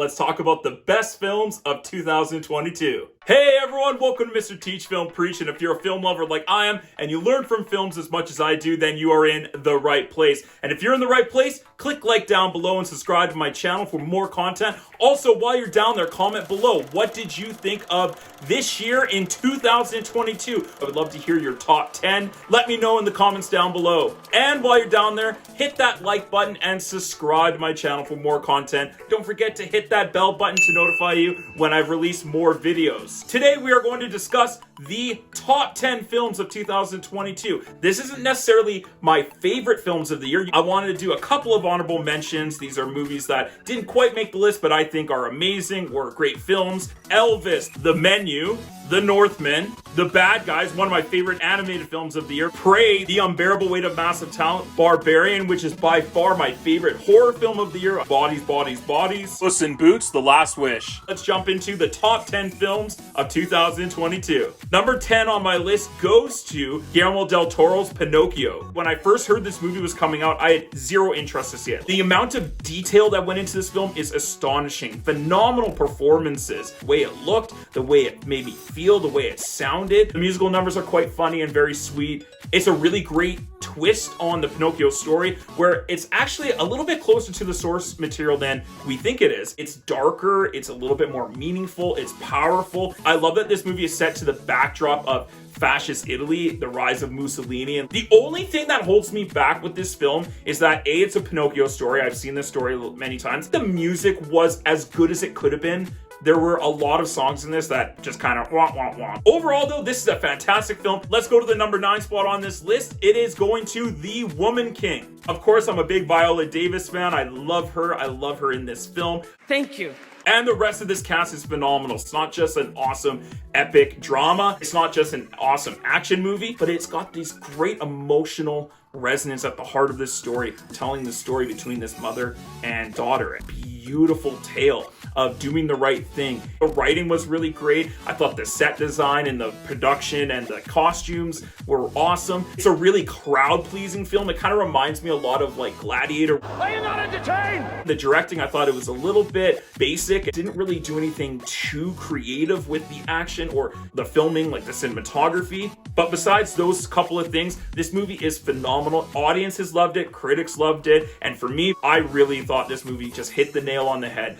let's talk about the best films of 2022. Hey everyone, welcome to Mr. Teach Film Preach, and if you're a film lover like I am, and you learn from films as much as I do, then you are in the right place. And if you're in the right place, click like down below and subscribe to my channel for more content. Also, while you're down there, comment below, what did you think of this year in 2022? I would love to hear your top 10. Let me know in the comments down below. And while you're down there, hit that like button and subscribe to my channel for more content. Don't forget to hit that bell button to notify you when I release more videos. Today we are going to discuss the top 10 films of 2022. This isn't necessarily my favorite films of the year. I wanted to do a couple of honorable mentions. These are movies that didn't quite make the list, but I think are amazing or great films. Elvis, The Menu, The Northman, The Bad Guys, one of my favorite animated films of the year. Prey, The Unbearable Weight of Massive Talent. Barbarian, which is by far my favorite horror film of the year. Bodies, Bodies, Bodies. Puss in Boots, The Last Wish. Let's jump into the top 10 films of 2022. Number 10 on my list goes to Guillermo del Toro's Pinocchio. When I first heard this movie was coming out, I had zero interest to see it. The amount of detail that went into this film is astonishing. Phenomenal performances. The way it looked, the way it made me feel, the way it sounded. The musical numbers are quite funny and very sweet. It's a really great twist on the Pinocchio story where it's actually a little bit closer to the source material than we think it is. It's darker, it's a little bit more meaningful, it's powerful. I love that this movie is set to the backdrop of fascist Italy, the rise of Mussolini. And the only thing that holds me back with this film is that A, it's a Pinocchio story. I've seen this story many times. The music was as good as it could have been. There were a lot of songs in this that just kind of wah, wah, wah. Overall, though, this is a fantastic film. Let's go to the number 9 spot on this list. It is going to The Woman King. Of course, I'm a big Viola Davis fan. I love her. I love her in this film. Thank you. And the rest of this cast is phenomenal. It's not just an awesome epic drama. It's not just an awesome action movie, but it's got these great emotional resonance at the heart of this story, telling the story between this mother and daughter. A beautiful tale of doing the right thing. The writing was really great. I thought the set design and the production and the costumes were awesome. It's a really crowd-pleasing film. It kind of reminds me a lot of like Gladiator. Are you not entertained? The directing, I thought it was a little bit basic. It didn't really do anything too creative with the action or the filming, like the cinematography. But besides those couple of things, this movie is phenomenal. Audiences loved it, critics loved it, and for me, I really thought this movie just hit the nail on the head.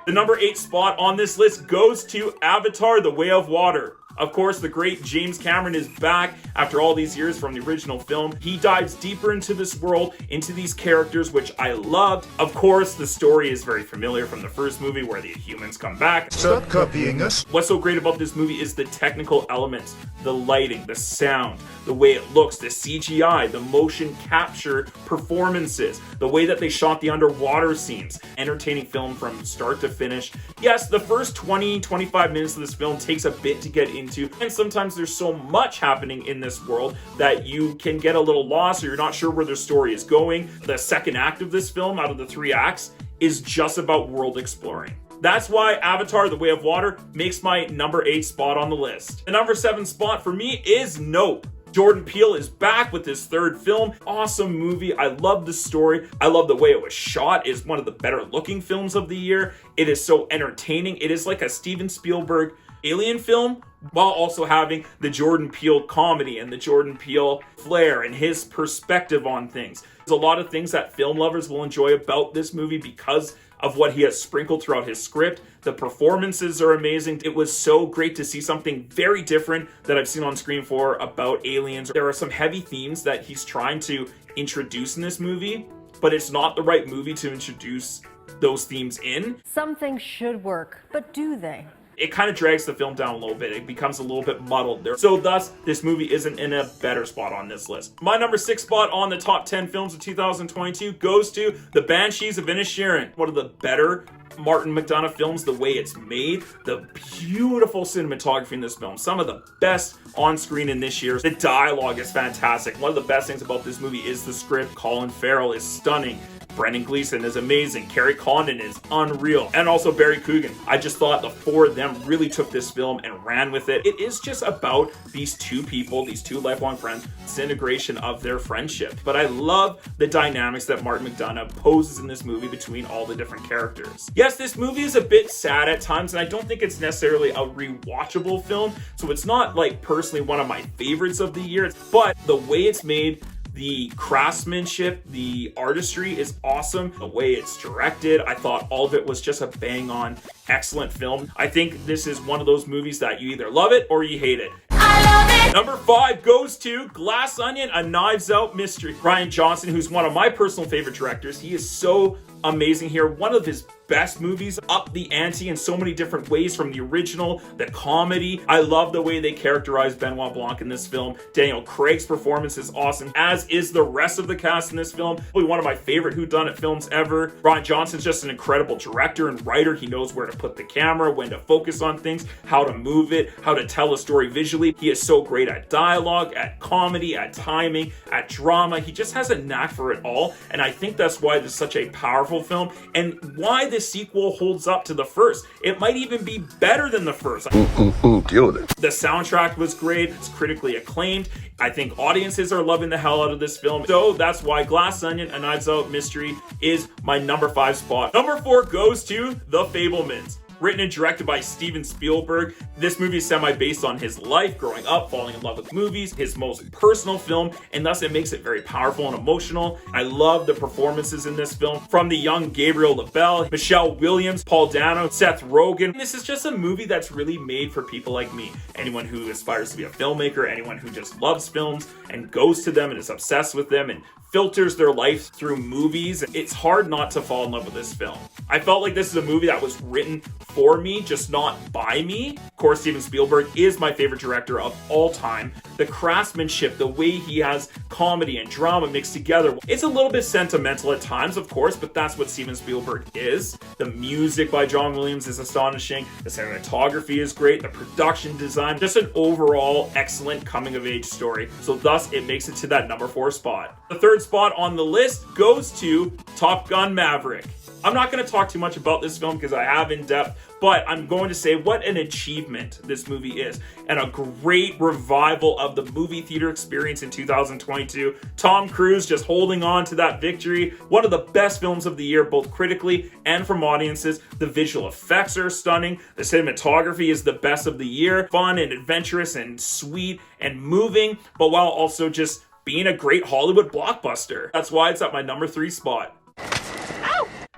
The number 8 spot on this list goes to Avatar: The Way of Water. Of course, the great James Cameron is back after all these years from the original film. He dives deeper into this world, into these characters, which I loved. Of course, the story is very familiar from the first movie where the humans come back. Stop copying us. What's so great about this movie is the technical elements, the lighting, the sound, the way it looks, the CGI, the motion capture performances, the way that they shot the underwater scenes. Entertaining film from start to finish. Yes, the first 20-25 minutes of this film takes a bit to get into, and sometimes there's so much happening in this world that you can get a little lost or you're not sure where the story is going. The second act of this film, out of the 3 acts, is just about world exploring. That's why Avatar: The Way of Water makes my number 8 spot on the list. The number 7 spot for me is Nope. Jordan Peele is back with his 3rd film. Awesome movie. I love the story. I love the way it was shot. It's one of the better looking films of the year. It is so entertaining. It is like a Steven Spielberg alien film while also having the Jordan Peele comedy and the Jordan Peele flair and his perspective on things. There's a lot of things that film lovers will enjoy about this movie because of what he has sprinkled throughout his script. The performances are amazing. It was so great to see something very different that I've seen on screen for about aliens. There are some heavy themes that he's trying to introduce in this movie, but it's not the right movie to introduce those themes in. Some things should work, but do they? It kind of drags the film down a little bit. It becomes a little bit muddled there. So thus, this movie isn't in a better spot on this list. My number 6 spot on the top 10 films of 2022 goes to The Banshees of Inisherin. One of the better Martin McDonagh films, the way it's made, the beautiful cinematography in this film, some of the best on screen in this year. The dialogue is fantastic. One of the best things about this movie is the script. Colin Farrell is stunning. Brendan Gleeson is amazing. Carrie Condon is unreal. And also Barry Coogan. I just thought the four of them really took this film and ran with it. It is just about these two people, these two lifelong friends, disintegration of their friendship. But I love the dynamics that Martin McDonagh poses in this movie between all the different characters. Yes, this movie is a bit sad at times, and I don't think it's necessarily a rewatchable film, so it's not like personally one of my favorites of the year, but the way it's made, the craftsmanship, the artistry is awesome. The way it's directed, I thought all of it was just a bang on excellent film. I think this is one of those movies that you either love it or you hate it. I love it! Number 5 goes to Glass Onion, A Knives Out Mystery. Rian Johnson, who's one of my personal favorite directors, he is so amazing here. One of his best movies, up the ante in so many different ways, from the original, the comedy. I love the way they characterize Benoit Blanc in this film. Daniel Craig's performance is awesome, as is the rest of the cast in this film. Probably one of my favorite whodunit films ever. Rian Johnson's just an incredible director and writer. He knows where to put the camera, when to focus on things, how to move it, how to tell a story visually. He is so great at dialogue, at comedy, at timing, at drama. He just has a knack for it all, and I think that's why this is such a powerful film, and why this sequel holds up to the first. It might even be better than the first. Deal with it. The soundtrack was great. It's critically acclaimed. I think audiences are loving the hell out of this film. So that's why Glass Onion, A Knives Out Mystery is my number 5 spot. Number 4 goes to The Fabelmans. Written and directed by Steven Spielberg. This movie is semi-based on his life, growing up, falling in love with movies, his most personal film, and thus it makes it very powerful and emotional. I love the performances in this film, from the young Gabriel LaBelle, Michelle Williams, Paul Dano, Seth Rogen. This is just a movie that's really made for people like me. Anyone who aspires to be a filmmaker, anyone who just loves films and goes to them and is obsessed with them and filters their life through movies. It's hard not to fall in love with this film. I felt like this is a movie that was written for me, just not by me. Of course, Steven Spielberg is my favorite director of all time. The craftsmanship, the way he has comedy and drama mixed together. It's a little bit sentimental at times, of course, but that's what Steven Spielberg is. The music by John Williams is astonishing. The cinematography is great. The production design, just an overall excellent coming-of-age story. So thus, it makes it to that number 4 spot. The third spot on the list goes to Top Gun Maverick. I'm not going to talk too much about this film because I have in depth, but I'm going to say what an achievement this movie is, and a great revival of the movie theater experience in 2022. Tom Cruise just holding on to that victory. One of the best films of the year, both critically and from audiences. The visual effects are stunning. The cinematography is the best of the year. Fun and adventurous and sweet and moving, but while also just being a great Hollywood blockbuster. That's why it's at my number 3 spot.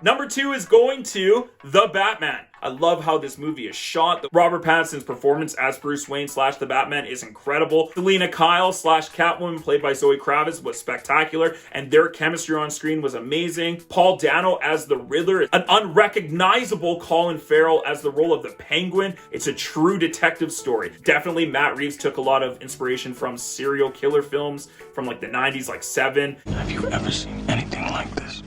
Number 2 is going to The Batman. I love how this movie is shot. Robert Pattinson's performance as Bruce Wayne / the Batman is incredible. Selena Kyle / Catwoman, played by Zoe Kravitz, was spectacular, and their chemistry on screen was amazing. Paul Dano as the Riddler, an unrecognizable Colin Farrell as the role of the Penguin. It's a true detective story. Definitely Matt Reeves took a lot of inspiration from serial killer films from like the 90s, like Seven. Have you ever seen anything like this?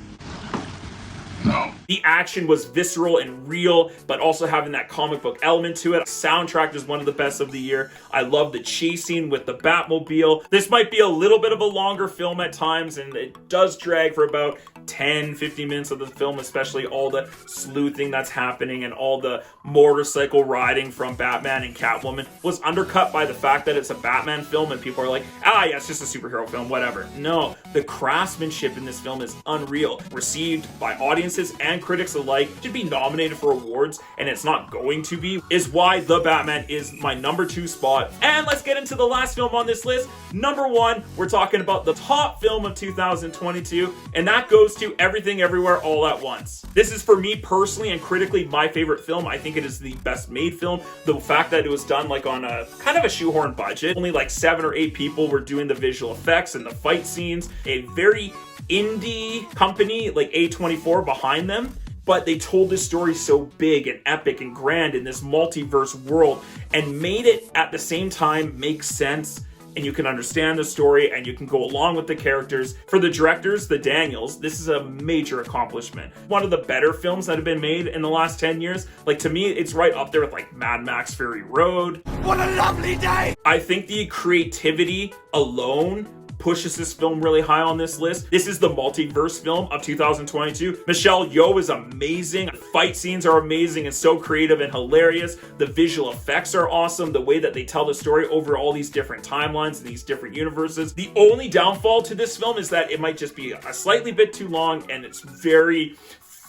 No. The action was visceral and real, but also having that comic book element to it. Soundtrack is one of the best of the year. I love the chase scene with the Batmobile. This might be a little bit of a longer film at times, and it does drag for about 10-15 minutes of the film, especially all the sleuthing that's happening and all the motorcycle riding from Batman and Catwoman was undercut by the fact that it's a Batman film and people are like, yeah, it's just a superhero film, whatever. No, the craftsmanship in this film is unreal. Received by audiences and critics alike, should be nominated for awards, and it's not going to be, is why The Batman is my number 2 spot. And let's get into the last film on this list. Number 1, we're talking about the top film of 2022, and that goes to Everything Everywhere All at Once. This is, for me personally and critically, my favorite film. I think it is the best made film. The fact that it was done like on a kind of a shoehorn budget, only like 7 or 8 people were doing the visual effects and the fight scenes, a very indie company like A24 behind them, but they told this story so big and epic and grand in this multiverse world and made it at the same time make sense, and you can understand the story and you can go along with the characters. For the directors, the Daniels, this is a major accomplishment. One of the better films that have been made in the last 10 years. Like, to me, it's right up there with like Mad Max Fury Road. What a lovely day! I think the creativity alone pushes this film really high on this list. This is the multiverse film of 2022. Michelle Yeoh is amazing. The fight scenes are amazing and so creative and hilarious. The visual effects are awesome. The way that they tell the story over all these different timelines and these different universes. The only downfall to this film is that it might just be a slightly bit too long, and it's very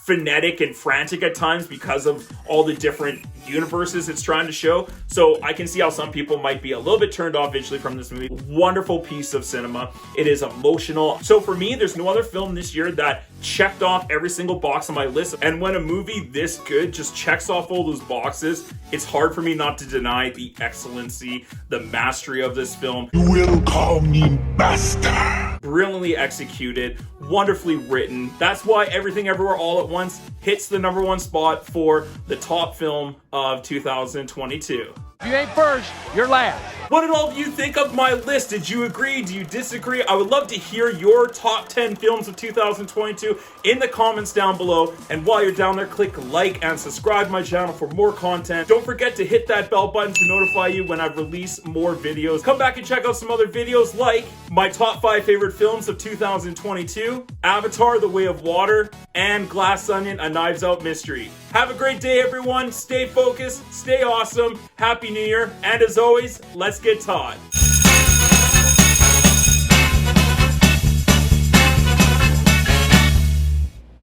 frenetic and frantic at times because of all the different universes it's trying to show. So I can see how some people might be a little bit turned off visually from this movie. Wonderful piece of cinema. It is emotional. So for me, there's no other film this year that checked off every single box on my list. And when a movie this good just checks off all those boxes, it's hard for me not to deny the excellency, the mastery of this film. You will call me master. Brilliantly executed, wonderfully written. That's why Everything Everywhere All at Once hits the #1 spot for the top film of 2022. If you ain't first, you're last. What did all of you think of my list? Did you agree? Do you disagree? I would love to hear your top 10 films of 2022 in the comments down below. And while you're down there, click like and subscribe to my channel for more content. Don't forget to hit that bell button to notify you when I release more videos. Come back and check out some other videos like my top 5 favorite films of 2022, Avatar: The Way of Water, and Glass Onion: A Knives Out Mystery. Have a great day, everyone. Stay focused, stay awesome. Happy New Year. And as always, let's get taught.